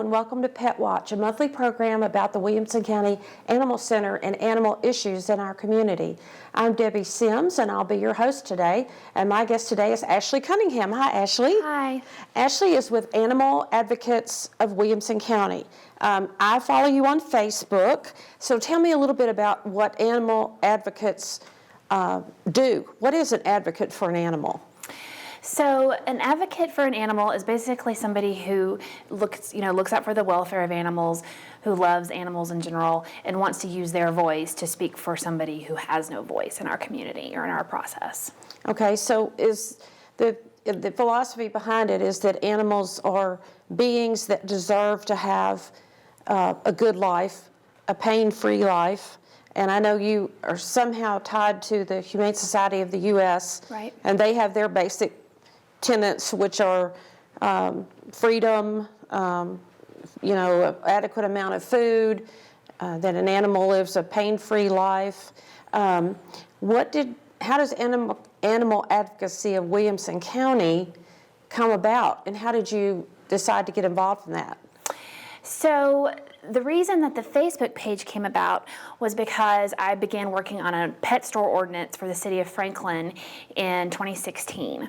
and welcome to Pet Watch, a monthly program about the Williamson County Animal Center and animal issues in our community. I'm Debbie Sims, and I'll be your host today. And my guest today is Ashley Cunnyngham. Hi, Ashley. Hi. Ashley is with Animal Advocates of Williamson County. I follow you on Facebook, so tell me a little bit about what Animal Advocates do. What is an advocate for an animal? So an advocate for an animal is basically somebody who looks out for the welfare of animals, who loves animals in general, and wants to use their voice to speak for somebody who has no voice in our community or in our process. Okay, so is the philosophy behind it is that animals are beings that deserve to have a good life, a pain-free life. And I know you are somehow tied to the Humane Society of the U.S. Right. And they have their basic tenets, which are freedom, adequate amount of food, that an animal lives a pain-free life. How does animal advocacy of Williamson County come about, and how did you decide to get involved in that? So the reason that the Facebook page came about was because I began working on a pet store ordinance for the city of Franklin in 2016.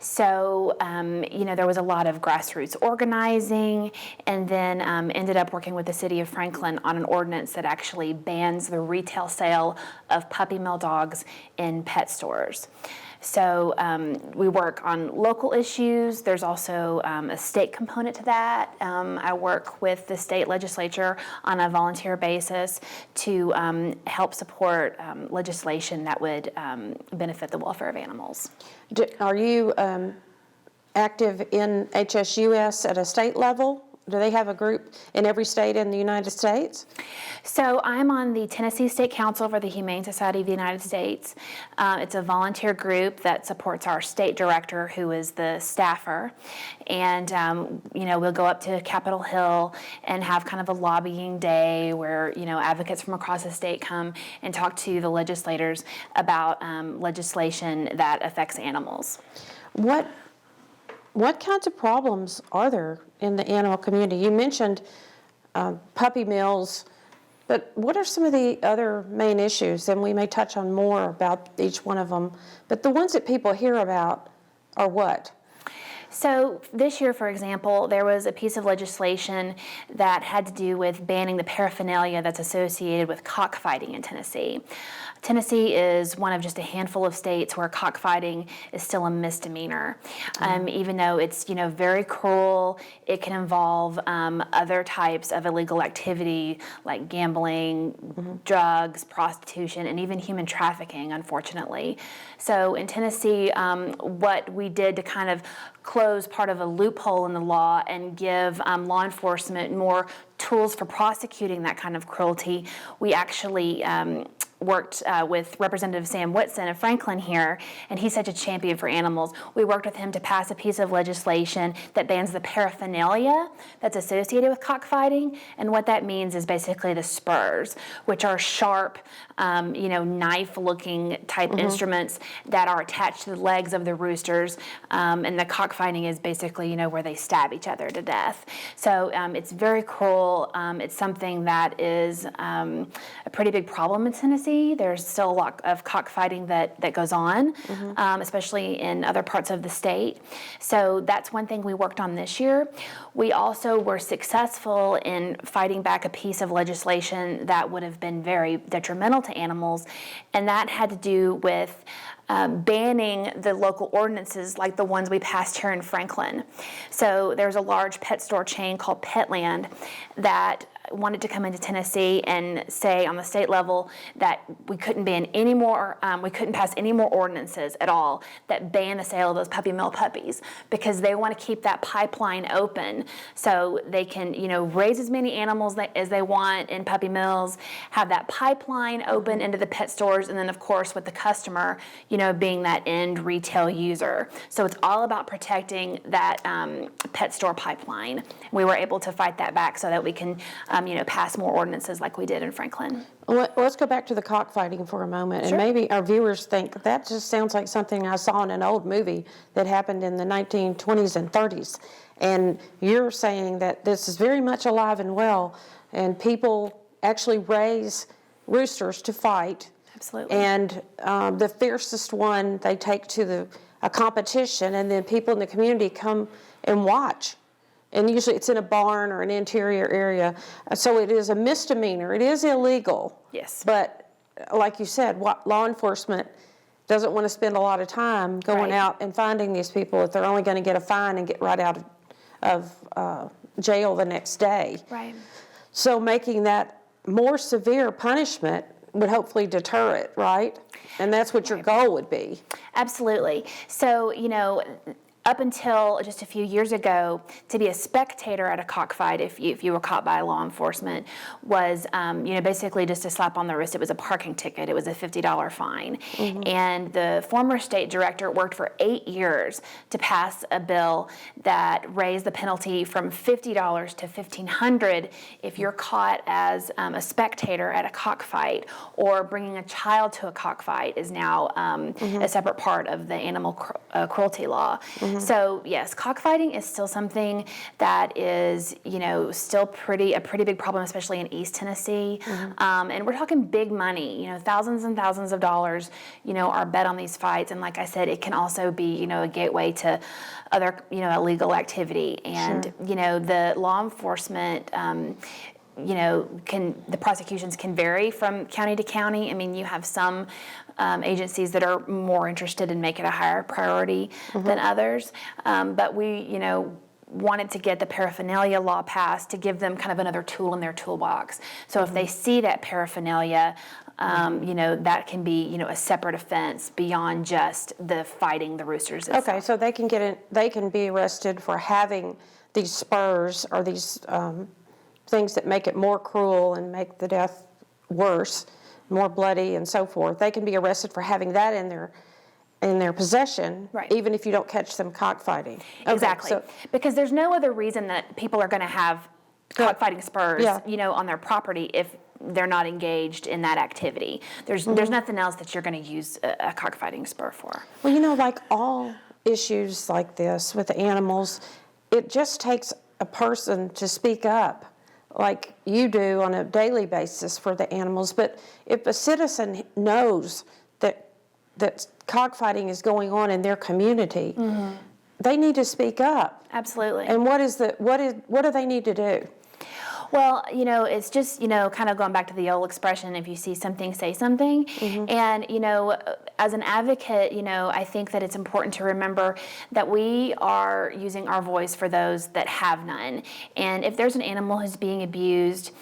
So, there was a lot of grassroots organizing, and then ended up working with the city of Franklin on an ordinance that actually bans the retail sale of puppy mill dogs in pet stores. So we work on local issues. There's also a state component to that. I work with the state legislature on a volunteer basis to help support legislation that would benefit the welfare of animals. Are you active in HSUS at a state level? Do they have a group in every state in the United States? So I'm on the Tennessee State Council for the Humane Society of the United States. It's a volunteer group that supports our state director, who is the staffer. And, we'll go up to Capitol Hill and have kind of a lobbying day where, advocates from across the state come and talk to the legislators about legislation that affects animals. What kinds of problems are there in the animal community? You mentioned puppy mills, but what are some of the other main issues? And we may touch on more about each one of them, but the ones that people hear about are what? So this year, for example, there was a piece of legislation that had to do with banning the paraphernalia that's associated with cockfighting in Tennessee. Tennessee is one of just a handful of states where cockfighting is still a misdemeanor. Even though it's, very cruel, it can involve other types of illegal activity like gambling, drugs, prostitution, and even human trafficking, unfortunately. So in Tennessee, what we did to kind of close part of a loophole in the law and give law enforcement more tools for prosecuting that kind of cruelty, we actually worked with Representative Sam Whitson of Franklin here, and he's such a champion for animals. We worked with him to pass a piece of legislation that bans the paraphernalia that's associated with cockfighting, and what that means is basically the spurs, which are sharp, knife-looking type instruments that are attached to the legs of the roosters, and the cockfighting is basically, where they stab each other to death. So it's very cruel. It's something that is a pretty big problem in Tennessee. There's still a lot of cockfighting that goes on, especially in other parts of the state. So that's one thing we worked on this year. We also were successful in fighting back a piece of legislation that would have been very detrimental to animals, and that had to do with banning the local ordinances like the ones we passed here in Franklin. So there's a large pet store chain called Petland that wanted to come into Tennessee and say on the state level that we couldn't pass any more ordinances at all that ban the sale of those puppy mill puppies, because they want to keep that pipeline open so they can, raise as many animals as they want in puppy mills, have that pipeline open into the pet stores, and then of course with the customer, being that end retail user. So it's all about protecting that pet store pipeline. We were able to fight that back so that we can pass more ordinances like we did in Franklin. Well, let's go back to the cockfighting for a moment, and maybe our viewers think that just sounds like something I saw in an old movie that happened in the 1920s and 30s. And you're saying that this is very much alive and well, and people actually raise roosters to fight. Absolutely. And the fiercest one they take to a competition, and then people in the community come and watch. And usually it's in a barn or an interior area. So it is a misdemeanor. It is illegal. Yes. But like you said, law enforcement doesn't want to spend a lot of time going out and finding these people if they're only going to get a fine and get right out of jail the next day. Right. So making that more severe punishment would hopefully deter it, right? And that's what your goal would be. Absolutely. So, up until just a few years ago, to be a spectator at a cockfight, if you were caught by law enforcement, was basically just a slap on the wrist. It was a parking ticket. It was a $50 fine. And the former state director worked for 8 years to pass a bill that raised the penalty from $50 to $1,500 if you're caught as a spectator at a cockfight, or bringing a child to a cockfight is now a separate part of the animal cruelty law. So yes, cockfighting is still something that is, still a pretty big problem, especially in East Tennessee. And we're talking big money, thousands and thousands of dollars, are bet on these fights. And like I said, it can also be, a gateway to other, illegal activity. And, the law enforcement, the prosecutions can vary from county to county. I mean, you have some agencies that are more interested in making it a higher priority than others. But we, wanted to get the paraphernalia law passed to give them kind of another tool in their toolbox. So if they see that paraphernalia, that can be, a separate offense beyond just the fighting the roosters itself. Okay, so they can be arrested for having these spurs or these things that make it more cruel and make the death worse, more bloody and so forth. They can be arrested for having that in their possession, even if you don't catch them cockfighting. Okay, exactly. Because there's no other reason that people are going to have cockfighting spurs, on their property if they're not engaged in that activity. There's nothing else that you're going to use a cockfighting spur for. Well, like all issues like this with animals, it just takes a person to speak up, like you do on a daily basis for the animals. But if a citizen knows that cockfighting is going on in their community, they need to speak up. Absolutely. And what do they need to do? Well, it's just, kind of going back to the old expression, if you see something, say something. And, as an advocate, I think that it's important to remember that we are using our voice for those that have none. And if there's an animal who's being abused,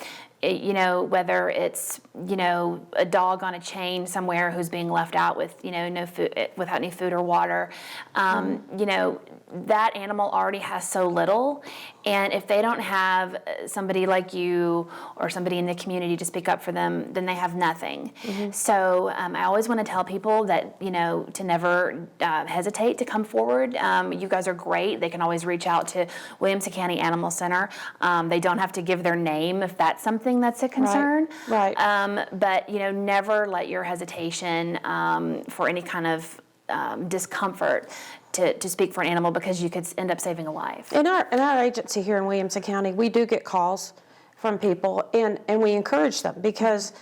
whether it's, a dog on a chain somewhere who's being left out with, no food, without any food or water, that animal already has so little. And if they don't have somebody like you or somebody in the community to speak up for them, then they have nothing. So I always want to tell people that, to never hesitate to come forward. You guys are great. They can always reach out to Williamson County Animal Center. They don't have to give their name if that's something that's a concern. Right. But, never let your hesitation for any kind of discomfort to speak for an animal, because you could end up saving a life. In our agency here in Williamson County, we do get calls from people, and we encourage them because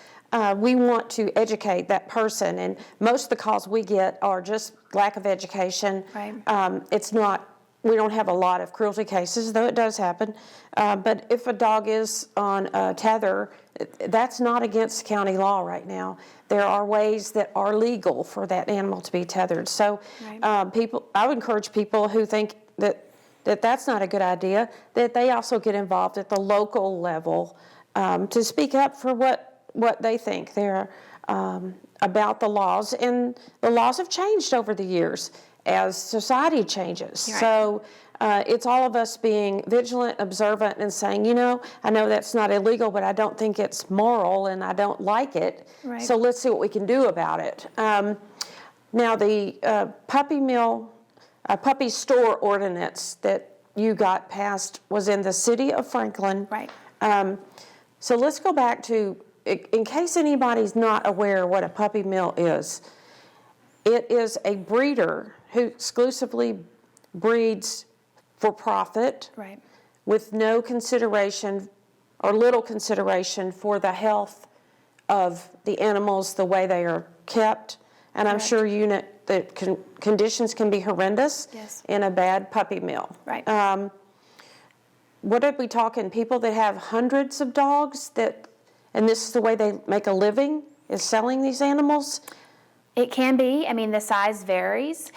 we want to educate that person. And most of the calls we get are just lack of education. Right. We don't have a lot of cruelty cases, though it does happen. But if a dog is on a tether, that's not against county law right now. There are ways that are legal for that animal to be tethered. So I would encourage people who think that that's not a good idea, that they also get involved at the local level to speak up for what they think they're about the laws. And the laws have changed over the years as society changes. Right. So it's all of us being vigilant, observant, and saying, I know that's not illegal, but I don't think it's moral, and I don't like it. Right. So let's see what we can do about it. Now, the puppy store ordinance that you got passed was in the city of Franklin. Right. So let's go back to, in case anybody's not aware what a puppy mill is, it is a breeder who exclusively breeds for profit, Right. with no consideration or little consideration for the health of the animals, the way they are kept. And I'm Correct. sure you know that conditions can be horrendous Yes. in a bad puppy mill. Right. What are we talking? People that have hundreds of dogs and this is the way they make a living, is selling these animals? It can be. I mean, the size varies.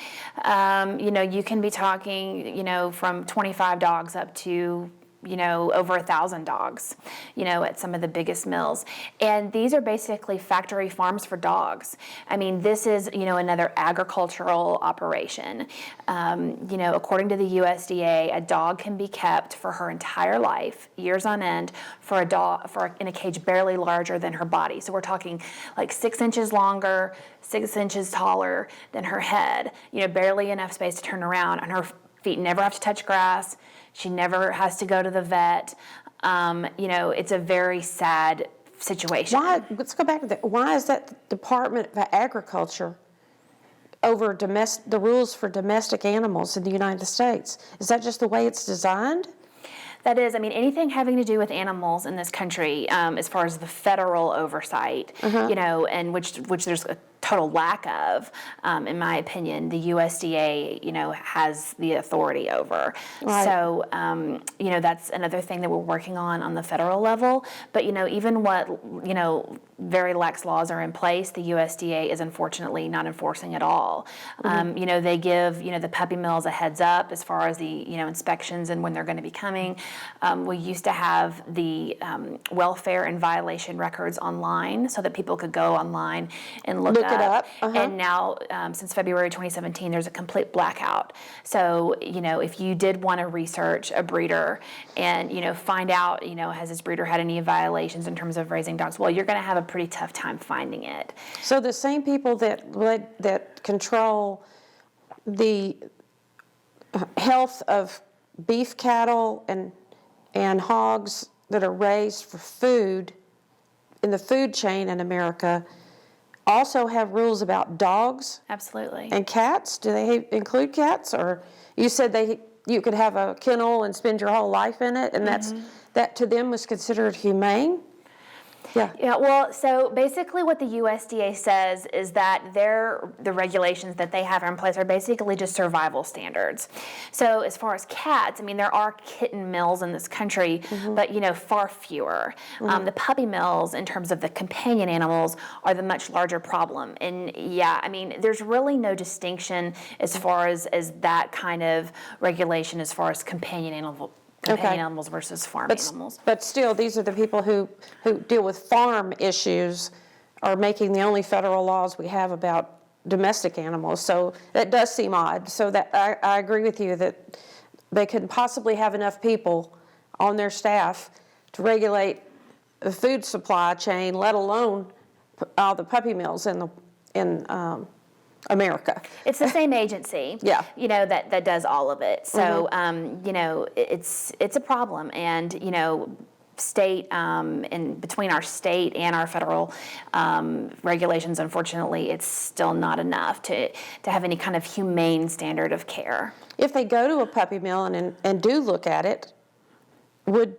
You can be talking, from 25 dogs up to, over 1,000 dogs, at some of the biggest mills. And these are basically factory farms for dogs. I mean, this is, another agricultural operation. According to the USDA, a dog can be kept for her entire life, years on end, in a cage barely larger than her body. So we're talking like 6 inches longer, 6 inches taller than her head, barely enough space to turn around, and her feet never have to touch grass. She never has to go to the vet. It's a very sad situation. Let's go back to that. Why is that Department of Agriculture over the rules for domestic animals in the United States? Is that just the way it's designed? That is, anything having to do with animals in this country, as far as the federal oversight, and which there's a total lack of, in my opinion, the USDA, has the authority over. Right. So, that's another thing that we're working on the federal level. But, even what, very lax laws are in place, the USDA is unfortunately not enforcing at all. Mm-hmm. They give, the puppy mills a heads up as far as the, inspections and when they're going to be coming. We used to have the welfare and violation records online so that people could go online and look it up. Uh-huh. And now, since February 2017, there's a complete blackout. So, if you did want to research a breeder and, find out, has this breeder had any violations in terms of raising dogs, well, you're going to have a pretty tough time finding it. So the same people that control the health of beef cattle and hogs that are raised for food in the food chain in America also have rules about dogs Absolutely. and cats. Do they include cats? Or you said you could have a kennel and spend your whole life in it, and that to them was considered humane? Yeah. Yeah, well, so basically what the USDA says is that the regulations that they have in place are basically just survival standards. So as far as cats, there are kitten mills in this country, but, far fewer. The puppy mills, in terms of the companion animals, are the much larger problem. And there's really no distinction as far as that kind of regulation as far as companion animals versus farm animals. But still, these are the people who deal with farm issues are making the only federal laws we have about domestic animals. So that does seem odd. So that I agree with you that they couldn't possibly have enough people on their staff to regulate the food supply chain, let alone all the puppy mills in America. It's the same agency, Yeah. That does all of it. So, it's a problem, and state and between our state and our federal regulations, unfortunately, it's still not enough to have any kind of humane standard of care. If they go to a puppy mill and do look at it, would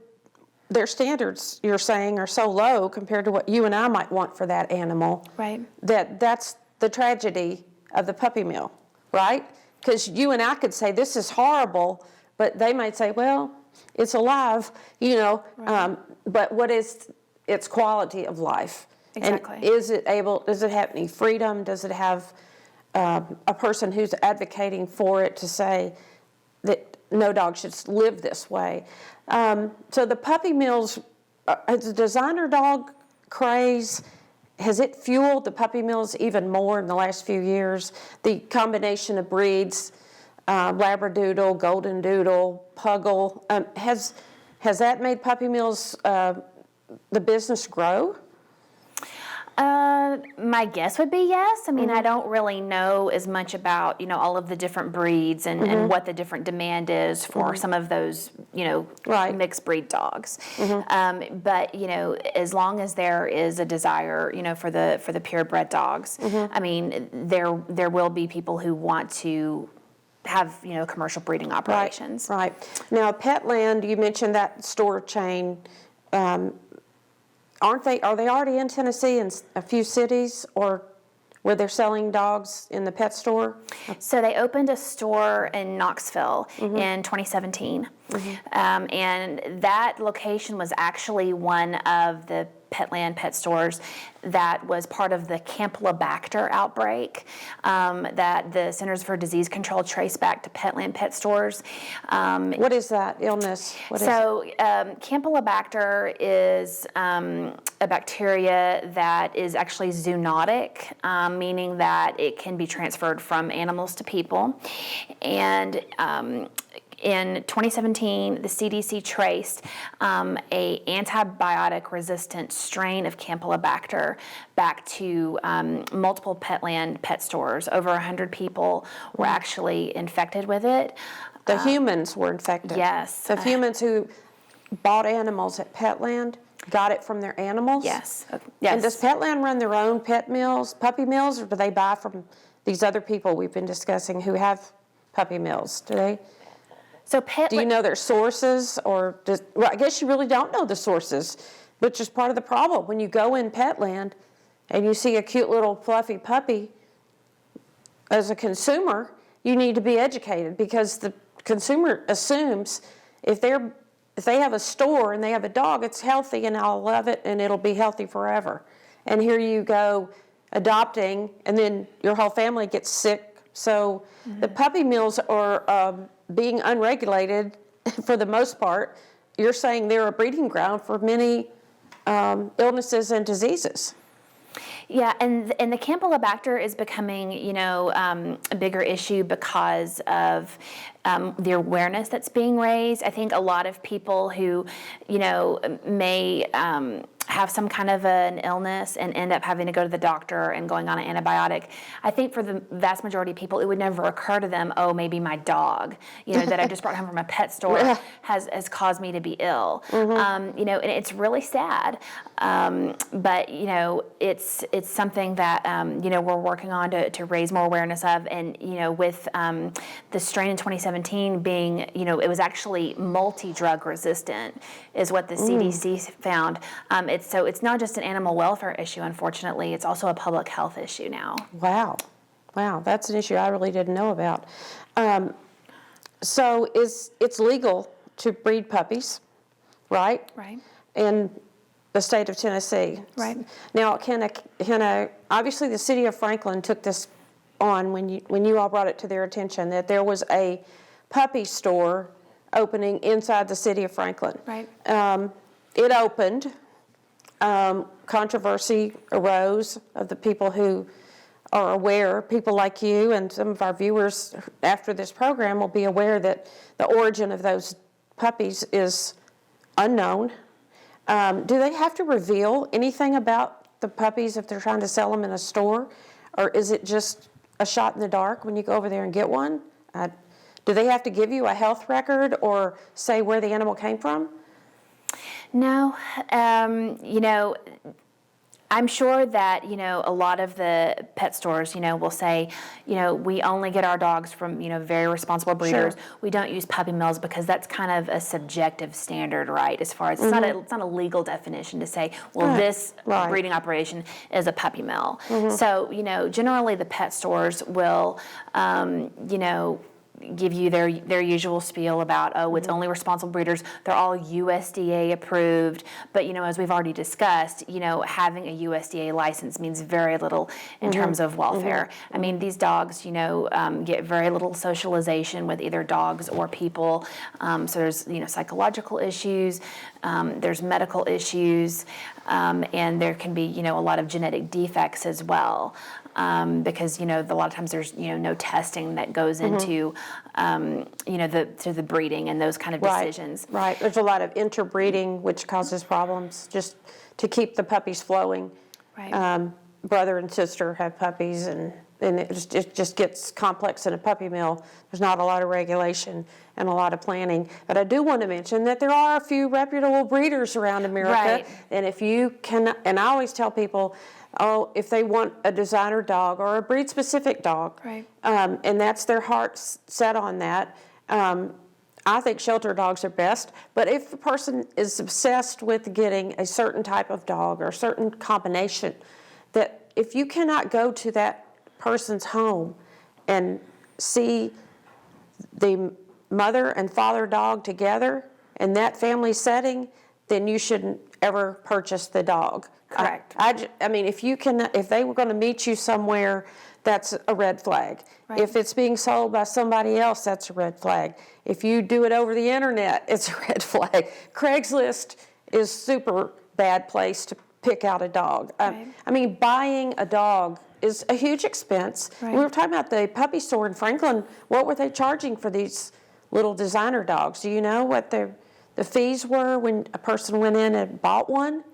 their standards, you're saying, are so low compared to what you and I might want for that animal, Right. That's the tragedy of the puppy mill, right? Because you and I could say, this is horrible, but they might say, well, it's alive, Right. But what is its quality of life? Exactly. And does it have any freedom? Does it have a person who's advocating for it to say that no dog should live this way? So the puppy mills, has the designer dog craze, has it fueled the puppy mills even more in the last few years? The combination of breeds, Labradoodle, Golden Doodle, Puggle, has that made puppy mills, the business grow? My guess would be yes. I mean, I don't really know as much about, all of the different breeds and what the different demand is for some of those, Right. mixed breed dogs. But, as long as there is a desire, for the purebred dogs, I mean, there will be people who want to have, commercial breeding operations. Right. Now, Petland, you mentioned that store chain. Are they already in Tennessee in a few cities, or where they're selling dogs in the pet store? So they opened a store in Knoxville in 2017. And that location was actually one of the Petland pet stores that was part of the Campylobacter outbreak that the Centers for Disease Control traced back to Petland pet stores. What is that illness? Campylobacter is a bacteria that is actually zoonotic, meaning that it can be transferred from animals to people. And in 2017, the CDC traced a antibiotic-resistant strain of Campylobacter back to multiple Petland pet stores. Over 100 people were actually infected with it. The humans were infected? Yes. The humans who bought animals at Petland got it from their animals? Yes. And does Petland run their own pet mills, puppy mills, or do they buy from these other people we've been discussing who have puppy mills? Do they? So Do you know their sources, or well, I guess you really don't know the sources, which is part of the problem. When you go in Petland and you see a cute little fluffy puppy, as a consumer, you need to be educated, because the consumer assumes if they have a store and they have a dog, it's healthy and I'll love it and it'll be healthy forever. And here you go adopting, and then your whole family gets sick. So the puppy mills are being unregulated for the most part. You're saying they're a breeding ground for many illnesses and diseases. Yeah, and the Campylobacter is becoming, a bigger issue because of the awareness that's being raised. I think a lot of people who, may have some kind of an illness and end up having to go to the doctor and going on an antibiotic. I think for the vast majority of people, it would never occur to them, oh, maybe my dog, that I just brought home from a pet store has caused me to be ill. And it's really sad. But, it's something that, we're working on to raise more awareness of. And, with the strain in 2017 being, it was actually multi-drug resistant is what the CDC found. So it's not just an animal welfare issue, unfortunately. It's also a public health issue now. Wow, that's an issue I really didn't know about. So it's legal to breed puppies, right? Right. In the state of Tennessee. Right. Now, obviously the city of Franklin took this on when you all brought it to their attention, that there was a puppy store opening inside the city of Franklin. Right. It opened. Controversy arose of the people who are aware, people like you and some of our viewers after this program will be aware that the origin of those puppies is unknown. Do they have to reveal anything about the puppies if they're trying to sell them in a store? Or is it just a shot in the dark when you go over there and get one? Do they have to give you a health record or say where the animal came from? No, I'm sure that, a lot of the pet stores, will say, we only get our dogs from, very responsible breeders. Sure. We don't use puppy mills because that's kind of a subjective standard, right? As far as it's not a legal definition to say, well, this breeding operation is a puppy mill. So, generally the pet stores will, give you their usual spiel about, it's only responsible breeders. They're all USDA approved. But, as we've already discussed, having a USDA license means very little in terms of welfare. I mean, these dogs, get very little socialization with either dogs or people. So there's, psychological issues, there's medical issues, and there can be, a lot of genetic defects as well. Because, a lot of times there's, no testing that goes into, the breeding and those kind of decisions. Right. There's a lot of interbreeding, which causes problems just to keep the puppies flowing. Right. Brother and sister have puppies, and it just gets complex in a puppy mill. There's not a lot of regulation and a lot of planning. But I do want to mention that there are a few reputable breeders around America. Right. And if you can, and I always tell people, if they want a designer dog or a breed-specific dog, Right. And that's their heart's set on that, I think shelter dogs are best. But if a person is obsessed with getting a certain type of dog or a certain combination, that if you cannot go to that person's home and see the mother and father dog together in that family setting, then you shouldn't ever purchase the dog. Correct. I mean, if they were going to meet you somewhere, that's a red flag. Right. If it's being sold by somebody else, that's a red flag. If you do it over the internet, it's a red flag. Craigslist is super bad place to pick out a dog. Right. I mean, buying a dog is a huge expense. Right. We were talking about the puppy store in Franklin. What were they charging for these little designer dogs? Do you know what the fees were when a person went in and bought one?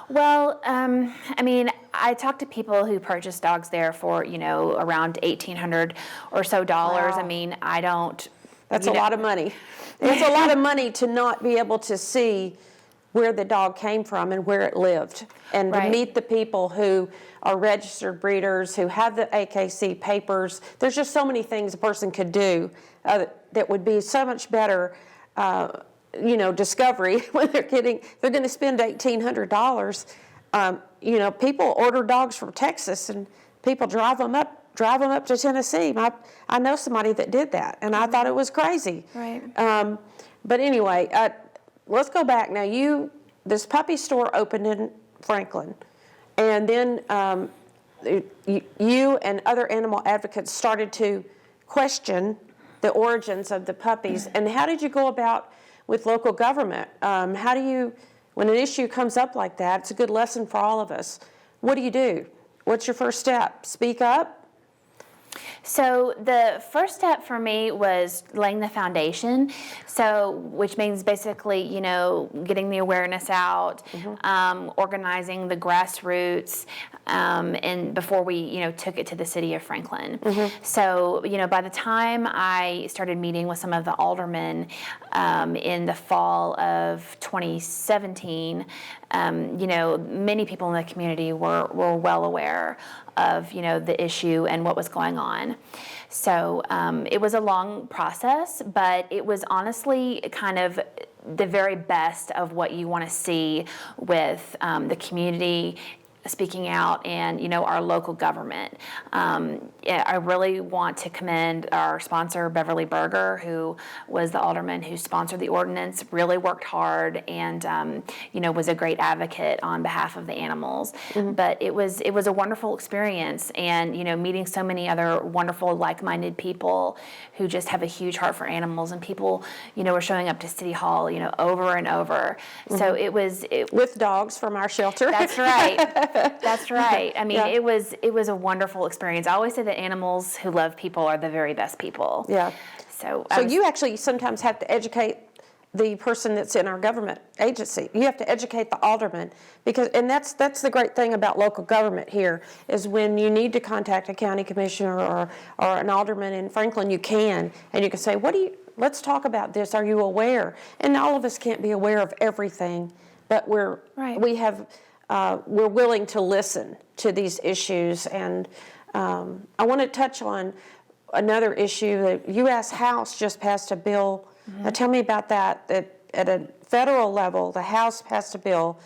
Well, I mean, I talked to people who purchased dogs there for, around $1,800 or so dollars. Wow. I mean, I don't. That's a lot of money. It's a lot of money to not be able to see where the dog came from and where it lived, and Right. to meet the people who are registered breeders, who have the AKC papers. There's just so many things a person could do that would be so much better, discovery when they're going to spend $1,800. People order dogs from Texas, and people drive them up to Tennessee. I know somebody that did that, and I thought it was crazy. Right. But anyway, let's go back now. This puppy store opened in Franklin, and then you and other animal advocates started to question the origins of the puppies. And how did you go about with local government? How do you, when an issue comes up like that, it's a good lesson for all of us. What do? What's your first step? Speak up? So the first step for me was laying the foundation. So, which means basically, getting the awareness out, organizing the grassroots, and before we, took it to the city of Franklin. So, by the time I started meeting with some of the aldermen in the fall of 2017, many people in the community were well aware of the issue and what was going on. So it was a long process, but it was honestly kind of the very best of what you want to see with the community speaking out and our local government. I really want to commend our sponsor Beverly Berger, who was the alderman who sponsored the ordinance, really worked hard and was a great advocate on behalf of the animals. But it was a wonderful experience, and meeting so many other wonderful like-minded people who just have a huge heart for animals, and people were showing up to City Hall over and over. So it was with dogs from our shelter. That's right. That's right. I mean, it was a wonderful experience. I always say that animals who love people are the very best people. Yeah. So you actually sometimes have to educate the person that's in our government agency. You have to educate the alderman, and that's the great thing about local government here, is when you need to contact a county commissioner or an alderman in Franklin, you can say, let's talk about this. Are you aware? And all of us can't be aware of everything, but we're willing to listen to these issues. And I want to touch on another issue. The U.S. House just passed a bill. Tell me about that. That at a federal level, the House passed a bill.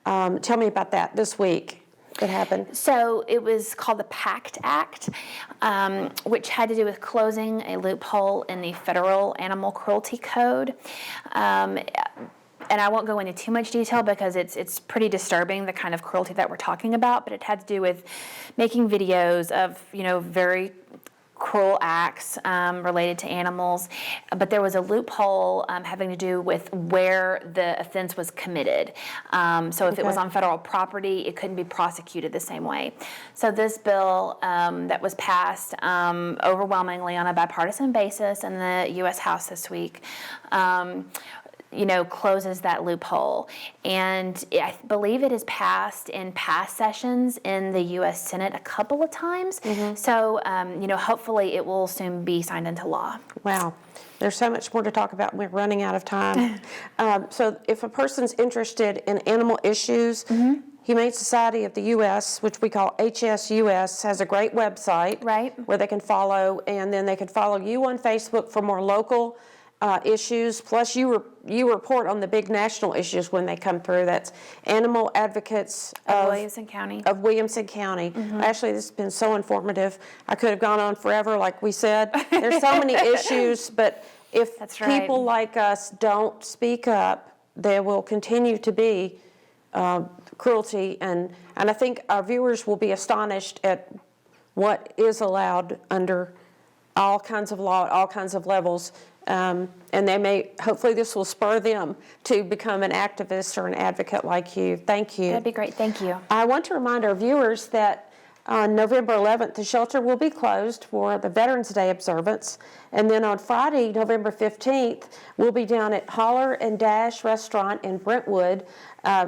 Tell me about that this week. What happened? So it was called the PACT Act, which had to do with closing a loophole in the federal animal cruelty code. And I won't go into too much detail because it's pretty disturbing, the kind of cruelty that we're talking about, but it had to do with making videos of, very cruel acts related to animals. But there was a loophole having to do with where the offense was committed. So if it was on federal property, it couldn't be prosecuted the same way. So this bill that was passed overwhelmingly on a bipartisan basis in the U.S. House this week closes that loophole. And I believe it has passed in past sessions in the U.S. Senate a couple of times. So, hopefully it will soon be signed into law. Wow. There's so much more to talk about. We're running out of time. So if a person's interested in animal issues, Humane Society of the U.S., which we call HSUS, has a great website where they can follow, and then they can follow you on Facebook for more local issues. Plus, you report on the big national issues when they come through. That's Animal Advocates of Williamson County. Actually, this has been so informative. I could have gone on forever, like we said. There's so many issues, but if people like us don't speak up, there will continue to be cruelty, and I think our viewers will be astonished at what is allowed under all kinds of law at all kinds of levels. And they may, hopefully this will spur them to become an activist or an advocate like you. Thank you. That'd be great. Thank you. I want to remind our viewers that on November 11th, the shelter will be closed for the Veterans Day observance. And then on Friday, November 15th, we'll be down at Holler and Dash Restaurant in Brentwood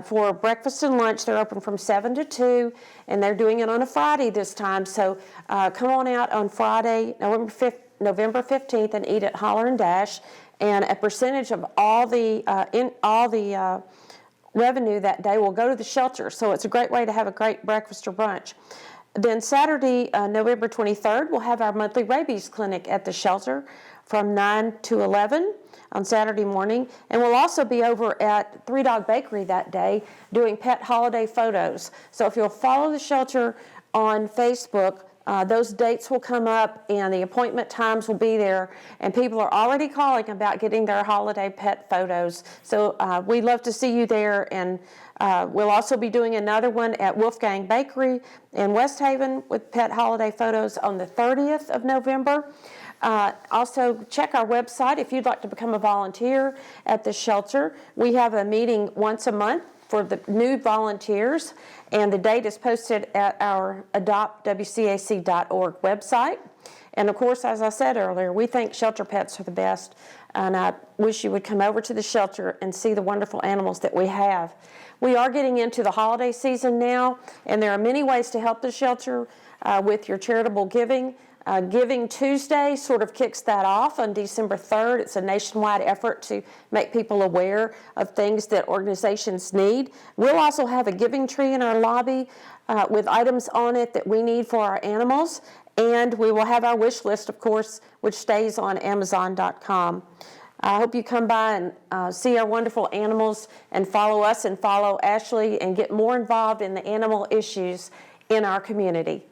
for breakfast and lunch. They're open from 7 to 2, and they're doing it on a Friday this time. So come on out on Friday, November 15th, and eat at Holler and Dash. And a percentage of all the revenue that day will go to the shelter. So it's a great way to have a great breakfast or brunch. Then Saturday, November 23rd, we'll have our monthly rabies clinic at the shelter from 9 to 11 on Saturday morning. And we'll also be over at Three Dog Bakery that day doing pet holiday photos. So if you'll follow the shelter on Facebook, those dates will come up and the appointment times will be there, and people are already calling about getting their holiday pet photos. So we'd love to see you there, and we'll also be doing another one at Wolfgang Bakery in West Haven with pet holiday photos on the 30th of November. Also, check our website if you'd like to become a volunteer at the shelter. We have a meeting once a month for the new volunteers, and the date is posted at our adoptwcac.org website. And of course, as I said earlier, we think shelter pets are the best, and I wish you would come over to the shelter and see the wonderful animals that we have. We are getting into the holiday season now, and there are many ways to help the shelter with your charitable giving. Giving Tuesday sort of kicks that off on December 3rd. It's a nationwide effort to make people aware of things that organizations need. We'll also have a giving tree in our lobby with items on it that we need for our animals. And we will have our wish list, of course, which stays on Amazon.com. I hope you come by and see our wonderful animals and follow us and follow Ashley and get more involved in the animal issues in our community.